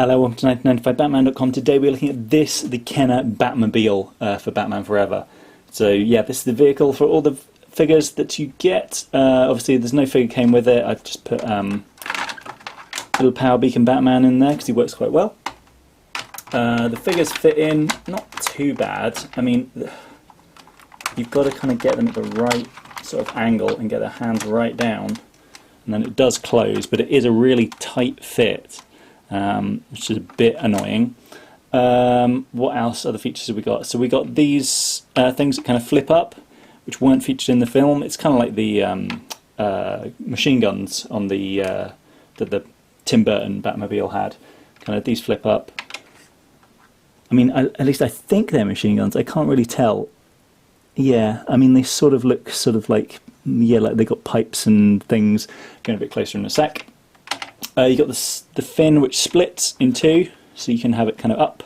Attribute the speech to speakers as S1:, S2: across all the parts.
S1: Hello, welcome to 1995batman.com. Today we're looking at this, the Kenner Batmobile for Batman Forever. So yeah, this is the vehicle for all the figures that you get. Obviously there's no figure came with it. I've just put little Power Beacon Batman in there because he works quite well. The figures fit in, not too bad. I mean, you've got to kind of get them at the right sort of angle and get their hands right down. And then it does close, but it is a really tight fit. Which is a bit annoying. What else other features have we got? So we got these things that kind of flip up, which weren't featured in the film. It's kind of like the machine guns on the that the Tim Burton Batmobile had. Kind of these flip up. I mean, at least I think they're machine guns. I can't really tell. Yeah, I mean they sort of look sort of like, yeah, like they got pipes and things. Going a bit closer in a sec. You got the fin which splits in two, so you can have it kind of up,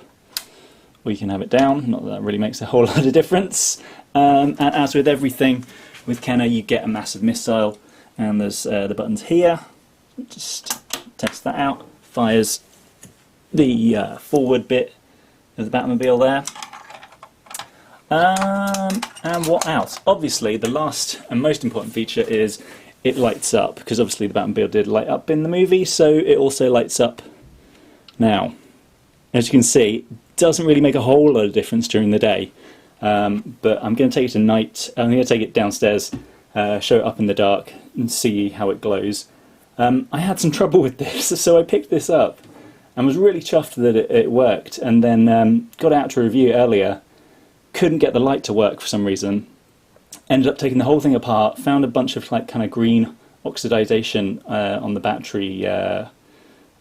S1: or you can have it down. Not that that really makes a whole lot of difference. And as with everything with Kenner, you get a massive missile, and there's the buttons here. Just test that out. Fires the forward bit of the Batmobile there. And what else? Obviously, the last and most important feature is it lights up, because obviously the Batmobile did light up in the movie, so it also lights up now. As you can see, it doesn't really make a whole lot of difference during the day, but I'm going to take it tonight. I'm going to take it downstairs, show it up in the dark, and see how it glows. I had some trouble with this, so I picked this up and was really chuffed that it worked, and then got out to review earlier, couldn't get the light to work for some reason. Ended up taking the whole thing apart, found a bunch of like kind of green oxidization on the battery kind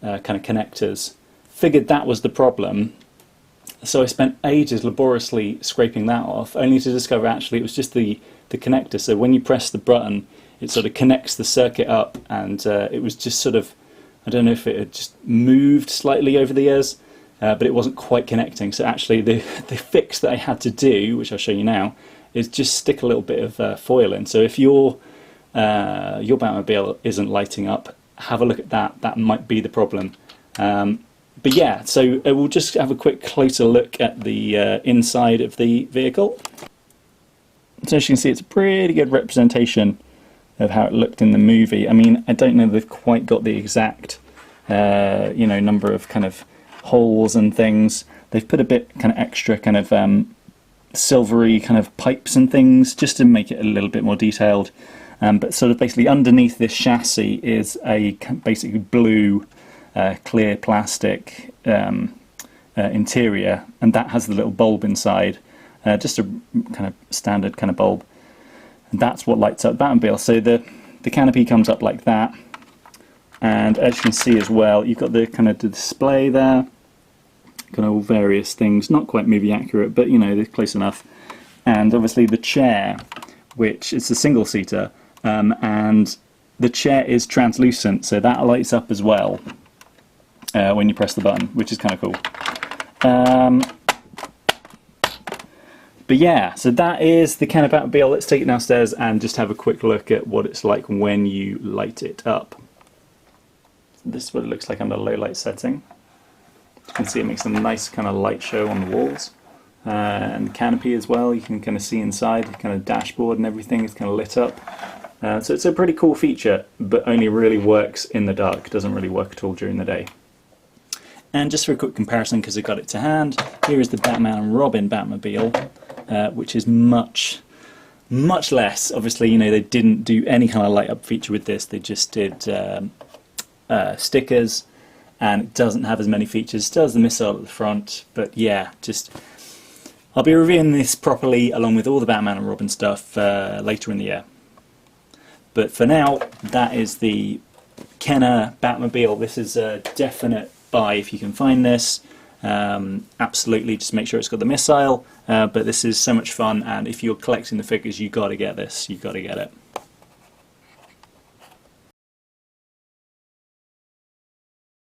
S1: of connectors. Figured that was the problem, so I spent ages laboriously scraping that off, only to discover actually it was just the connector. So when you press the button, it sort of connects the circuit up, and it was just sort of, I don't know if it had just moved slightly over the years, but it wasn't quite connecting. So actually the fix that I had to do, which I'll show you now, is just stick a little bit of foil in. So if your Batmobile isn't lighting up, have a look at that. That might be the problem. But yeah, so we'll just have a quick closer look at the inside of the vehicle. So as you can see, it's a pretty good representation of how it looked in the movie. I mean, I don't know if they've quite got the exact number of kind of holes and things. They've put a bit kind of extra kind of silvery kind of pipes and things just to make it a little bit more detailed, but sort of basically underneath this chassis is a basically blue clear plastic interior, and that has the little bulb inside, just a kind of standard kind of bulb, and that's what lights up the Batmobile. So the canopy comes up like that, and as you can see as well, you've got the kind of display there. Kind of all various things, not quite movie accurate, but you know, they're close enough. And obviously the chair, which is a single seater, and the chair is translucent, so that lights up as well when you press the button, which is kind of cool. But yeah, so that is the Kenner Batmobile. Let's take it downstairs and just have a quick look at what it's like when you light it up. This is what it looks like under low light setting. You can see it makes a nice kind of light show on the walls, and the canopy as well. You can kind of see inside, the kind of dashboard and everything is kind of lit up. So it's a pretty cool feature, but only really works in the dark. Doesn't really work at all during the day. And just for a quick comparison, because I got it to hand, here is the Batman and Robin Batmobile, which is much less. Obviously, you know, they didn't do any kind of light up feature with this. They just did stickers. And it doesn't have as many features. Still has the missile at the front, but yeah, I'll be reviewing this properly along with all the Batman and Robin stuff later in the year. But for now, that is the Kenner Batmobile. This is a definite buy if you can find this. Absolutely, just make sure it's got the missile. But this is so much fun, and if you're collecting the figures, you got to get this. You got to get it.